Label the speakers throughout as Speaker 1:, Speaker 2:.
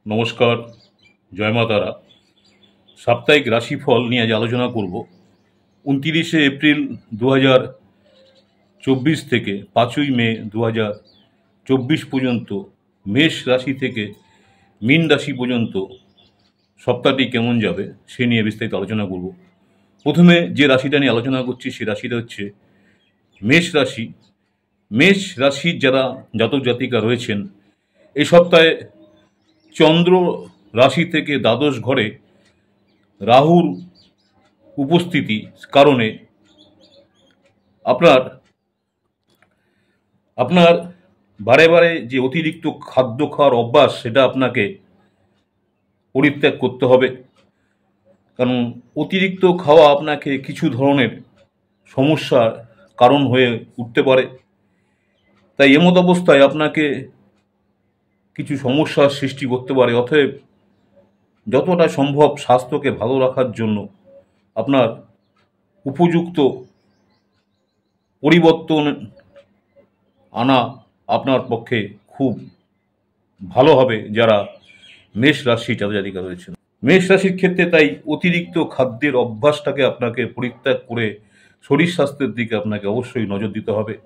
Speaker 1: নমস্কার, জয় মা তারা। সাপ্তাহিক রাশিফল নিয়ে আজ আলোচনা করব। 29শে এপ্রিল 2024 থেকে 5ই মে 2024 পর্যন্ত মেষ রাশি থেকে মীন রাশি পর্যন্ত সপ্তাহটি কেমন যাবে সে নিয়ে বিস্তারিত আলোচনা করব। প্রথমে যে রাশিটা নিয়ে আলোচনা করছি সে রাশিটা হচ্ছে মেষ রাশি। মেষ রাশির যারা জাতক জাতিকা রয়েছেন, এই সপ্তাহে চন্দ্র রাশি থেকে দ্বাদশ ঘরে রাহুর উপস্থিতি কারণে আপনার আপনার বারে বারে যে অতিরিক্ত খাদ্য খাওয়ার অভ্যাস সেটা আপনাকে পরিত্যাগ করতে হবে। কারণ অতিরিক্ত খাওয়া আপনাকে কিছু ধরনের সমস্যার কারণ হয়ে উঠতে পারে। তাই এমত অবস্থায় আপনাকে কিছু সমস্যার সৃষ্টি করতে পারে। অতএব যতটা সম্ভব স্বাস্থ্যকে ভালো রাখার জন্য আপনার উপযুক্ত পরিবর্তন আনা আপনার পক্ষে খুব ভালো হবে যারা মেষ রাশি জাতক-জাতিকা রয়েছেন। মেষ রাশির ক্ষেত্রে তাই অতিরিক্ত খাদ্যের অভ্যাসটাকে আপনাকে পরিত্যাগ করে শরীর স্বাস্থ্যের দিকে আপনাকে অবশ্যই নজর দিতে হবে।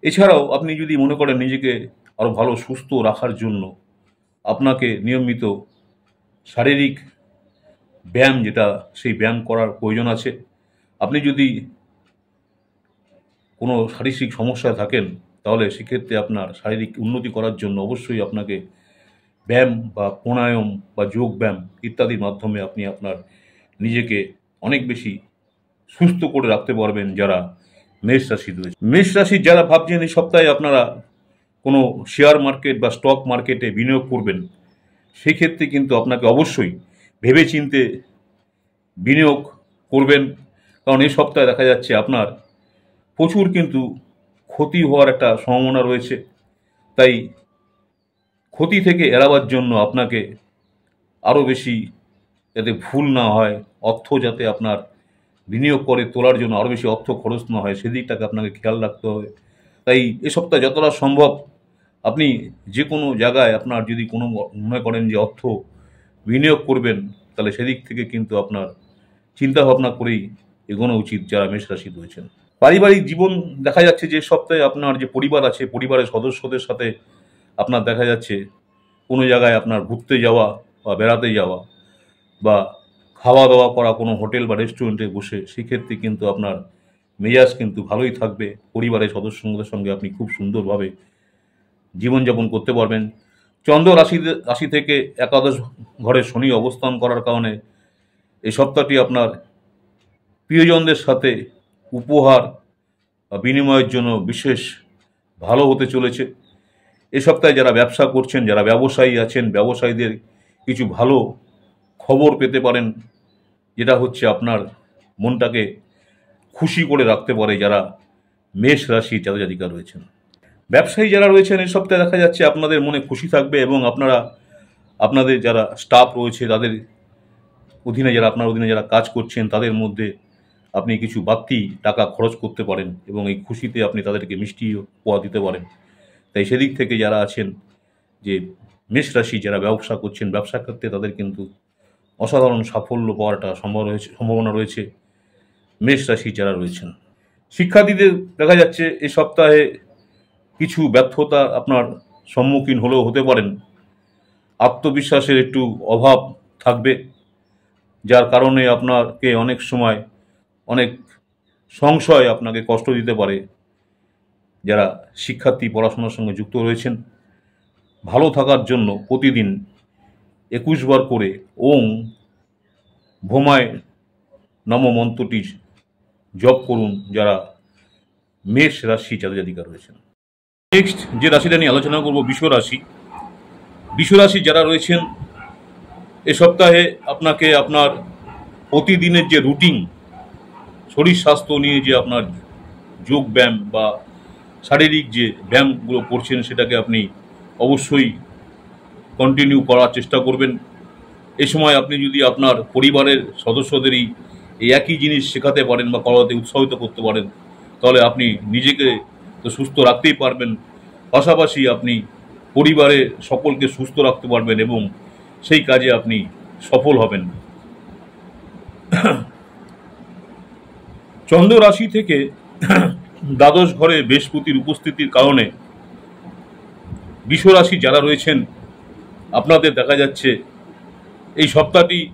Speaker 1: এছাড়াও আপনি যদি মনে করেন নিজেকে আরও ভালো সুস্থ রাখার জন্য আপনাকে নিয়মিত শারীরিক ব্যায়াম, যেটা সেই ব্যায়াম করার প্রয়োজন আছে। আপনি যদি কোনো শারীরিক সমস্যায় থাকেন তাহলে সেক্ষেত্রে আপনার শারীরিক উন্নতি করার জন্য অবশ্যই আপনাকে ব্যায়াম বা প্রাণায়াম বা যোগ ব্যায়াম ইত্যাদির মাধ্যমে আপনি আপনার নিজেকে অনেক বেশি সুস্থ করে রাখতে পারবেন যারা মেষ রাশি রয়েছে। মেষ রাশির যারা ভাবছেন এই সপ্তাহে আপনারা কোনো শেয়ার মার্কেট বা স্টক মার্কেটে বিনিয়োগ করবেন, সেক্ষেত্রে কিন্তু আপনাকে অবশ্যই ভেবেচিন্তে বিনিয়োগ করবেন। কারণ এই সপ্তাহে দেখা যাচ্ছে আপনার প্রচুর কিন্তু ক্ষতি হওয়ার একটা সম্ভাবনা রয়েছে। তাই ক্ষতি থেকে এড়াবার জন্য আপনাকে আরও বেশি, যাতে ভুল না হয়, অর্থ যাতে আপনার বিনিয়োগ করে তোলার জন্য আরও বেশি অর্থ খরচ না হয়, সেদিকটাকে আপনাকে খেয়াল রাখতে হবে। তাই এ সপ্তাহে যতটা সম্ভব আপনি যে কোনো জায়গায় আপনার যদি কোনো মনে করেন যে অর্থ বিনিয়োগ করবেন, তাহলে সেদিক থেকে কিন্তু আপনার চিন্তাভাবনা করেই এগোনো উচিত যারা মেষ রাশি রয়েছেন। পারিবারিক জীবন দেখা যাচ্ছে যে সপ্তাহে আপনার যে পরিবার আছে, পরিবারের সদস্যদের সাথে আপনার দেখা যাচ্ছে কোনো জায়গায় আপনার ঘুরতে যাওয়া বা বেড়াতে যাওয়া বা খাওয়া দাওয়া করা কোনো হোটেল বা রেস্টুরেন্টে বসে, সেক্ষেত্রে কিন্তু আপনার মেজাজ কিন্তু ভালোই থাকবে। পরিবারের সদস্যদের সঙ্গে আপনি খুব সুন্দরভাবে জীবনযাপন করতে পারবেন। চন্দ্র রাশি থেকে একাদশ ঘরে শনি অবস্থান করার কারণে এই সপ্তাহটি আপনার প্রিয়জনদের সাথে উপহার বা বিনিময়ের জন্য বিশেষ ভালো হতে চলেছে। এ সপ্তাহে যারা ব্যবসা করছেন, যারা ব্যবসায়ী আছেন, ব্যবসায়ীদের কিছু ভালো খবর পেতে পারেন, যেটা হচ্ছে আপনার মনটাকে খুশি করে রাখতে পারে যারা মেষ রাশি জাতক-জাতিকা রয়েছেন। ব্যবসায়ী যারা রয়েছেন এই সপ্তাহে দেখা যাচ্ছে আপনাদের মনে খুশি থাকবে এবং আপনারা আপনাদের যারা স্টাফ রয়েছে তাদের অধীনে, যারা আপনার অধীনে যারা কাজ করছেন, তাদের মধ্যে আপনি কিছু বাড়তি টাকা খরচ করতে পারেন এবং এই খুশিতে আপনি তাদেরকে মিষ্টি উপহার দিতে পারেন। তাই সেদিক থেকে যারা আছেন যে মেষ রাশি যারা ব্যবসা করছেন, ব্যবসা ক্ষেত্রে তাদের কিন্তু অসাধারণ সাফল্য পাওয়ার একটা সম্ভাবনা রয়েছে মেষ রাশি যারা রয়েছেন। শিক্ষার্থীদের দেখা যাচ্ছে এই সপ্তাহে কিছু ব্যর্থতা আপনার সম্মুখীন হলেও হতে পারেন। আত্মবিশ্বাসের একটু অভাব থাকবে, যার কারণে আপনাকে অনেক সময় অনেক সংশয় আপনাকে কষ্ট দিতে পারে। যারা শিক্ষার্থী পড়াশোনার সঙ্গে যুক্ত রয়েছেন, ভালো থাকার জন্য প্রতিদিন 21 বার করে ওং ভোমায় নম মন্ত্রটি জপ করুন যারা মেষ রাশি জাতক-জাতিকা রয়েছেন। নেক্সট যে রাশিটা নিয়ে আলোচনা করব বৃষ রাশি। বৃষ রাশি যারা রয়েছেন এ সপ্তাহে আপনাকে আপনার প্রতিদিনের যে রুটিন, শরীর স্বাস্থ্য নিয়ে যে আপনার যোগ ব্যায়াম বা শারীরিক যে ব্যায়ামগুলো করছেন সেটাকে আপনি অবশ্যই কন্টিনিউ করার চেষ্টা করবেন। এ সময় আপনি যদি আপনার পরিবারের সদস্যদেরই এই একই জিনিস শেখাতে পারেন বা করাতে উৎসাহিত করতে পারেন, তাহলে আপনি নিজেকে তো সুস্থ রাখতেই পারবেন, পাশাপাশি আপনি পরিবারে সকলকে সুস্থ রাখতে পারবেন এবং সেই কাজে আপনি সফল হবেন। চন্দ্র রাশি থেকে দ্বাদশ ঘরে বৃহস্পতির উপস্থিতির কারণে বৃষ রাশি যারা রয়েছেন আপনাদের দেখা যাচ্ছে এই সপ্তাহটি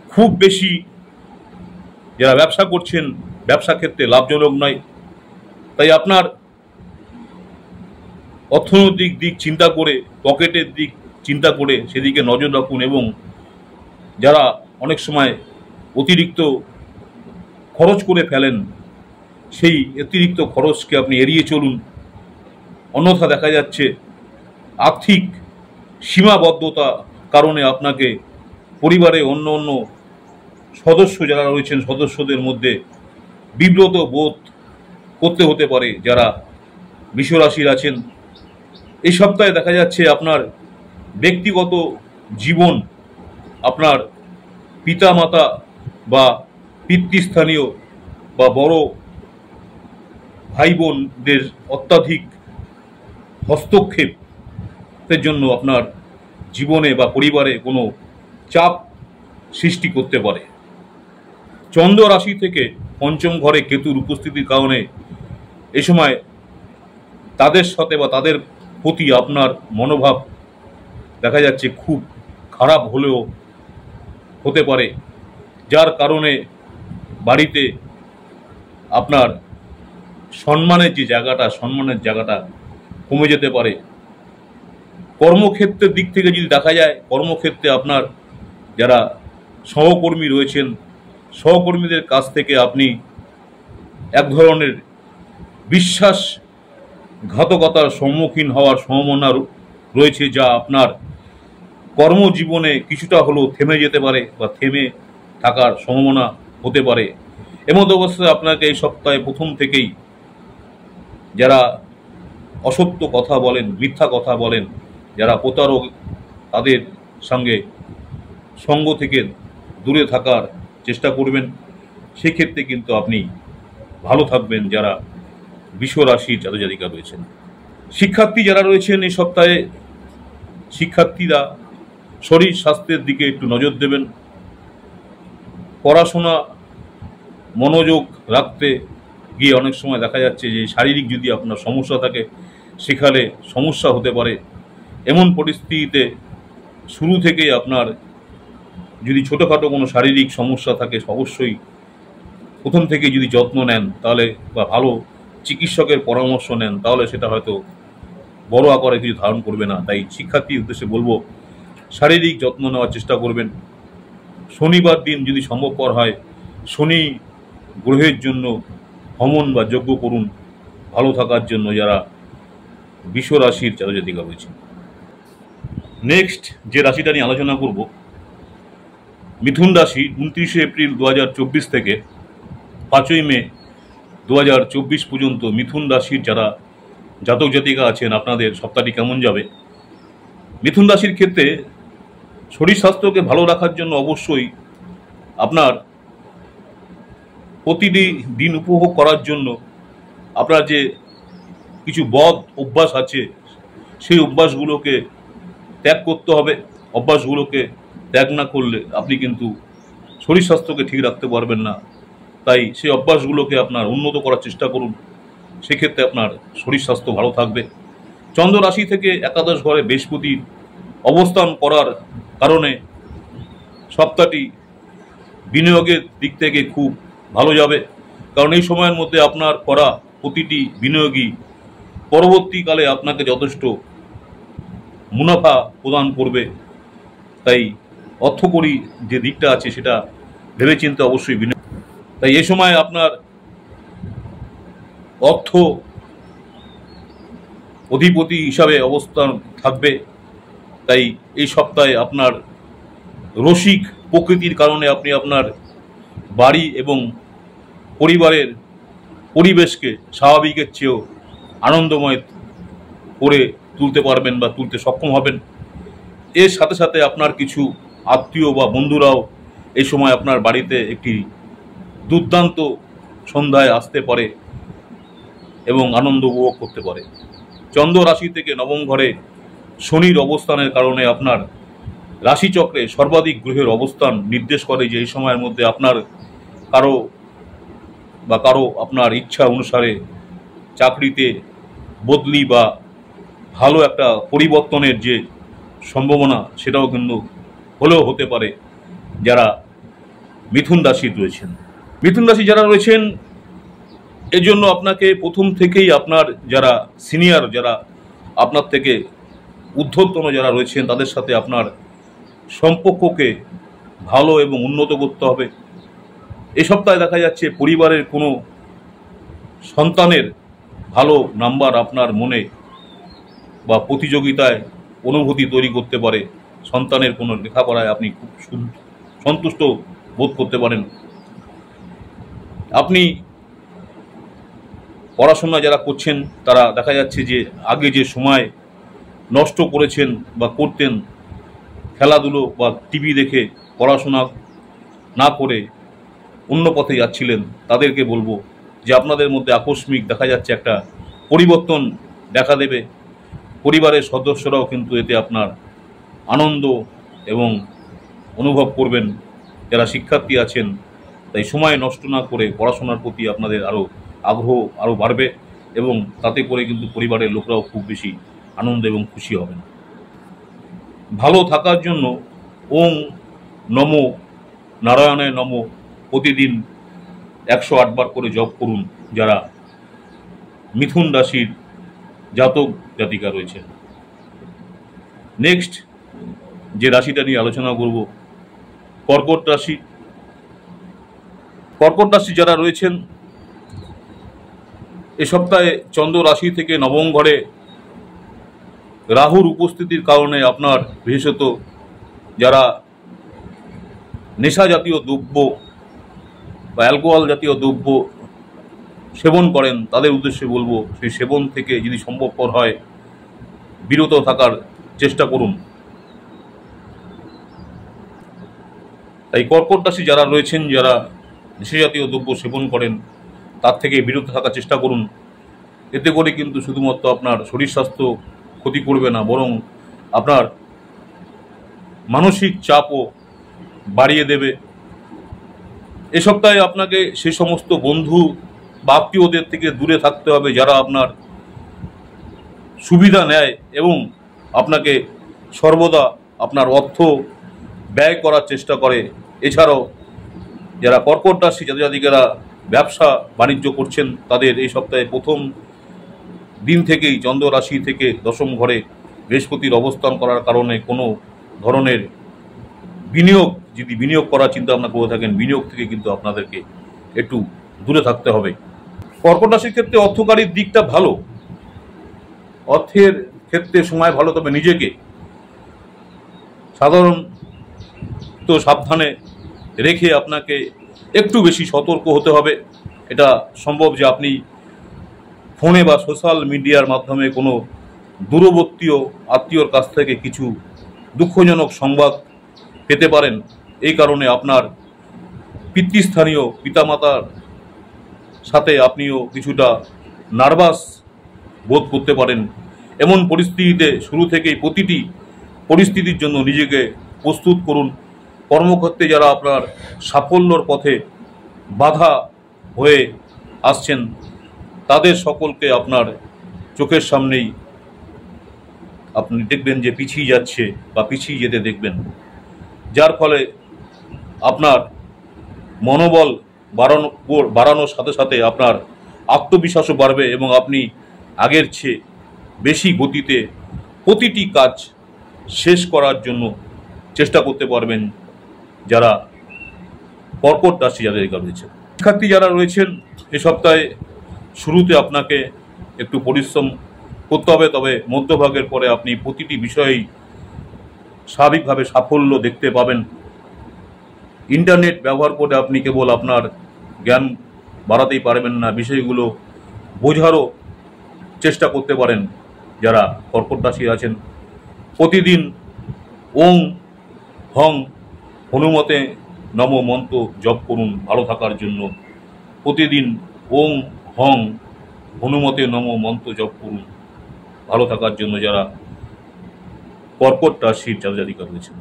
Speaker 1: খুব বেশি, যারা ব্যবসা করছেন ব্যবসা ক্ষেত্রে লাভজনক নয়। তাই আপনার অর্থনৈতিক দিক চিন্তা করে, পকেটের দিক চিন্তা করে সেদিকে নজর রাখুন, এবং যারা অনেক সময় অতিরিক্ত খরচ করে ফেলেন সেই অতিরিক্ত খরচকে আপনি এড়িয়ে চলুন। অন্যথা দেখা যাচ্ছে আর্থিক সীমাবদ্ধতা কারণে আপনাকে পরিবারে অন্য অন্য সদস্য যারা রয়েছেন সদস্যদের মধ্যে বিব্রত বোধ করতে হতে পারে। যারা বৃষ রাশির আছেন এই সপ্তাহে দেখা যাচ্ছে আপনার ব্যক্তিগত জীবন, আপনার পিতামাতা বা পিতৃস্থানীয় বা বড় ভাই বোনদের অত্যাধিক হস্তক্ষেপের জন্য আপনার জীবনে বা পরিবারে কোনো চাপ সৃষ্টি করতে পারে। চন্দ্র রাশি থেকে পঞ্চম ঘরে কেতুর উপস্থিতির কারণে এ সময় তাদের সাথে বা তাদের প্রতি আপনার মনোভাব দেখা যাচ্ছে খুব খারাপ হলেও হতে পারে, যার কারণে বাড়িতে আপনার সম্মানের জায়গাটা কমে যেতে পারে। কর্মক্ষেত্রের দিক থেকে যদি দেখা যায়, কর্মক্ষেত্রে আপনার যারা সহকর্মী রয়েছেন সহকর্মীদের কাছ থেকে আপনি এক ধরনের বিশ্বাসঘাতকতার সম্মুখীন হওয়ার সম্ভাবনা রয়েছে, যা আপনার কর্মজীবনে কিছুটা হলেও থেমে যেতে পারে বা থেমে থাকার সম্ভাবনা হতে পারে। এমত অবস্থায় আপনাকে এই সপ্তাহে প্রথম থেকেই যারা অসত্য কথা বলেন, মিথ্যা কথা বলেন, যারা প্রতারক, তাদের সঙ্গে সঙ্গ থেকে দূরে থাকার চেষ্টা করবেন। সেক্ষেত্রে কিন্তু আপনি ভালো থাকবেন যারা বৃষ রাশির জাতক-জাতিকা রয়েছেন। শিক্ষার্থী যারা রয়েছেন এই সপ্তাহে শিক্ষার্থীরা শরীর স্বাস্থ্যের দিকে একটু নজর দেবেন। পড়াশোনা মনোযোগ রাখতে গিয়ে অনেক সময় দেখা যাচ্ছে যে শারীরিক যদি আপনার সমস্যা থাকে সেখানে সমস্যা হতে পারে। এমন পরিস্থিতিতে শুরু থেকেই আপনার যদি ছোটোখাটো কোনো শারীরিক সমস্যা থাকে অবশ্যই প্রথম থেকে যদি যত্ন নেন তাহলে, বা ভালো চিকিৎসকের পরামর্শ নেন, তাহলে সেটা হয়তো বড় আকারে কিছু ধারণ করবে না। তাই শিক্ষার্থীর উদ্দেশ্যে বলবো শারীরিক যত্ন নেওয়ার চেষ্টা করবেন। শনিবার দিন যদি সম্ভবপর হয় শনি গ্রহের জন্য হবন বা যজ্ঞ করুন ভালো থাকার জন্য যারা বৃষ রাশির জাতক-জাতিকা রয়েছে। নেক্সট যে রাশিটা নিয়ে আলোচনা করব মিথুন রাশি। 29শে এপ্রিল 2024 থেকে 5ই মে 2024 পর্যন্ত মিথুন রাশির যারা জাতক জাতিকা আছেন আপনাদের সপ্তাহটি কেমন যাবে। মিথুন রাশির ক্ষেত্রে শরীর স্বাস্থ্যকে ভালো রাখার জন্য অবশ্যই আপনার প্রতিটি দিন উপভোগ করার জন্য আপনার যে কিছু বদ অভ্যাস আছে সেই অভ্যাসগুলোকে ত্যাগ করতে হবে। অভ্যাসগুলোকে ত্যাগ না করলে আপনি কিন্তু শরীর স্বাস্থ্যকে ঠিক রাখতে পারবেন না। তাই সেই অভ্যাসগুলোকে আপনার উন্নত করার চেষ্টা করুন, সেক্ষেত্রে আপনার শরীর স্বাস্থ্য ভালো থাকবে। চন্দ্র রাশি থেকে একাদশ ঘরে বৃহস্পতির অবস্থান করার কারণে সপ্তাহটি বিনিয়োগের দিক থেকে খুব ভালো যাবে, কারণ এই সময়ের মধ্যে আপনার করা প্রতিটি বিনিয়োগই পরবর্তীকালে আপনাকে যথেষ্ট মুনাফা প্রদান করবে। তাই অর্থকরী যে দিকটা আছে সেটা ভেবেচিন্তে অবশ্যই বিনিয়োগ। তাই এই সময় আপনার অর্থ অধিপতি হিসাবে অবস্থান থাকবে। তাই এই সপ্তাহে আপনার রসিক প্রকৃতির কারণে আপনি আপনার বাড়ি এবং পরিবারের পরিবেশকে স্বাভাবিকের চেয়েও আনন্দময় করে তুলতে পারবেন বা তুলতে সক্ষম হবেন। এর সাথে সাথে আপনার কিছু আত্মীয় বা বন্ধুরাও এই সময় আপনার বাড়িতে একটি দুর্দান্ত সন্ধ্যায় আসতে পারে এবং আনন্দ উপভোগ করতে পারে। চন্দ্র রাশি থেকে নবম ঘরে শনির অবস্থানের কারণে আপনার রাশিচক্রে সর্বাধিক গ্রহের অবস্থান নির্দেশ করে যে এই সময়ের মধ্যে আপনার কারো আপনার ইচ্ছা অনুসারে চাকরিতে বদলি বা ভালো একটা পরিবর্তনের যে সম্ভাবনা সেটাও কিন্তু হলেও হতে পারে যারা মিথুন রাশির রয়েছেন। মিথুন রাশি যারা রয়েছেন এজন্য আপনাকে প্রথম থেকেই আপনার যারা সিনিয়র, যারা আপনার থেকে ঊর্ধ্বতন যারা রয়েছেন তাদের সাথে আপনার সম্পর্ককে ভালো এবং উন্নত করতে হবে। এই সপ্তাহে দেখা যাচ্ছে পরিবারের কোনো সন্তানের ভালো নাম্বার আপনার মনে বা প্রতিযোগিতায় অনুভূতি তৈরি করতে পারে। সন্তানের কোনো লেখাপড়ায় আপনি খুব সন্তুষ্ট বোধ করতে পারেন। আপনি পড়াশোনা যারা করছেন তারা দেখা যাচ্ছে যে আগে যে সময় নষ্ট করেছেন বা করতেন খেলাধুলো বা টিভি দেখে পড়াশোনা না করে অন্য পথে যাচ্ছিলেন, তাদেরকে বলবো যে আপনাদের মধ্যে আকস্মিক দেখা যাচ্ছে একটা পরিবর্তন দেখা দেবে। পরিবারের সদস্যরাও কিন্তু এতে আপনার আনন্দ এবং অনুভব করবেন। যারা শিক্ষার্থী আছেন তাই সময় নষ্ট না করে পড়াশোনার প্রতি আপনাদের আগ্রহ আরও বাড়বে এবং তাতে করে কিন্তু পরিবারের লোকরাও খুব বেশি আনন্দ এবং খুশি হবেন। ভালো থাকার জন্য ওম নমো নারায়ণায় নমো প্রতিদিন 108 বার করে জপ করুন যারা মিথুন রাশির জাতক জাতিকা রয়েছে। নেক্সট যে রাশিটা নিয়ে আলোচনা করব কর্কট রাশি। কর্কট রাশি যারা রয়েছেন এ সপ্তাহে চন্দ্র রাশি থেকে নবম ঘরে রাহুর উপস্থিতির কারণে আপনার বিশেষত যারা নেশা জাতীয় দ্রব্য বা অ্যালকোহল জাতীয় দ্রব্য সেবন করেন তাদের উদ্দেশ্যে বলবো সেই সেবন থেকে যদি সম্ভবপর হয় বিরত থাকার চেষ্টা করুন। তাই কর্কট রাশি যারা রয়েছেন যারা নেশা জাতীয় দ্রব্য সেবন করেন তার থেকে বিরত থাকার চেষ্টা করুন। এতে করে কিন্তু শুধুমাত্র আপনার শরীর স্বাস্থ্য ক্ষতি করবে না, বরং আপনার মানসিক চাপও বাড়িয়ে দেবে। এ সপ্তাহে আপনাকে সে সমস্ত বন্ধু বা আত্মীয়দের থেকে দূরে থাকতে হবে যারা আপনার সুবিধা নেয় এবং আপনাকে সর্বদা আপনার অর্থ ব্যয় করার চেষ্টা করে। এছাড়াও যারা কর্কট রাশি জাতিকারা ব্যবসা বাণিজ্য করছেন তাদের এই সপ্তাহে প্রথম দিন থেকেই চন্দ্র রাশি থেকে দশম ঘরে বৃহস্পতির অবস্থান করার কারণে কোনো ধরনের বিনিয়োগ করার চিন্তা ভাবনা করে থাকেন বিনিয়োগ থেকে কিন্তু আপনাদেরকে একটু দূরে থাকতে হবে। কর্কট রাশির ক্ষেত্রে অর্থকারীর দিকটা ভালো, অর্থের ক্ষেত্রে সময় ভালো, তবে নিজেকে সাধারণত সাবধানে রেখে আপনাকে একটু বেশি সতর্ক হতে হবে। এটা সম্ভব যে আপনি ফোনে বা সোশ্যাল মিডিয়ার মাধ্যমে কোনো দূরবর্তী আত্মীয়র কাছ থেকে কিছু দুঃখজনক সংবাদ পেতে পারেন। এই কারণে আপনার পিতৃস্থানীয় পিতামাতার সাথে আপনিও কিছুটা নার্ভাস বোধ করতে পারেন। এমন পরিস্থিতিতে শুরু থেকেই প্রতিটি পরিস্থিতির জন্য নিজেকে প্রস্তুত করুন। কর্মক্ষেত্রে যারা আপনার সাফল্যর পথে বাধা হয়ে আসছেন তাদের সকলকে আপনার চোখের সামনেই আপনি দেখবেন যে পিছিয়ে যাচ্ছে বা পিছিয়ে যেতে দেখবেন, যার ফলে আপনার মনোবল বাড়ানোর সাথে সাথে আপনার আত্মবিশ্বাসও বাড়বে এবং আপনি আগের চেয়ে বেশি গতিতে প্রতিটি কাজ শেষ করার জন্য চেষ্টা করতে পারবেন যারা কর্কট রাশি জাতিকা রয়েছে। শিক্ষার্থী যারা রয়েছেন এ সপ্তাহে শুরুতে আপনাকে একটু পরিশ্রম করতে হবে, তবে মধ্যভাগের পরে আপনি প্রতিটি বিষয়েই স্বাভাবিকভাবে সাফল্য দেখতে পাবেন। ইন্টারনেট ব্যবহার করে আপনি কেবল আপনার জ্ঞান বাড়াতেই পারবেন না, বিষয়গুলো বোঝারও চেষ্টা করতে পারেন যারা কর্কট রাশি আছেন। প্রতিদিন ওং হং হনুমতে নম মন্ত্র জপ করুন ভালো থাকার জন্য। প্রতিদিন ওং হং হনুমতে নম মন্ত্র জপ করুন ভালো থাকার জন্য যারা কর্কট রাশির জাতিকা রয়েছেন।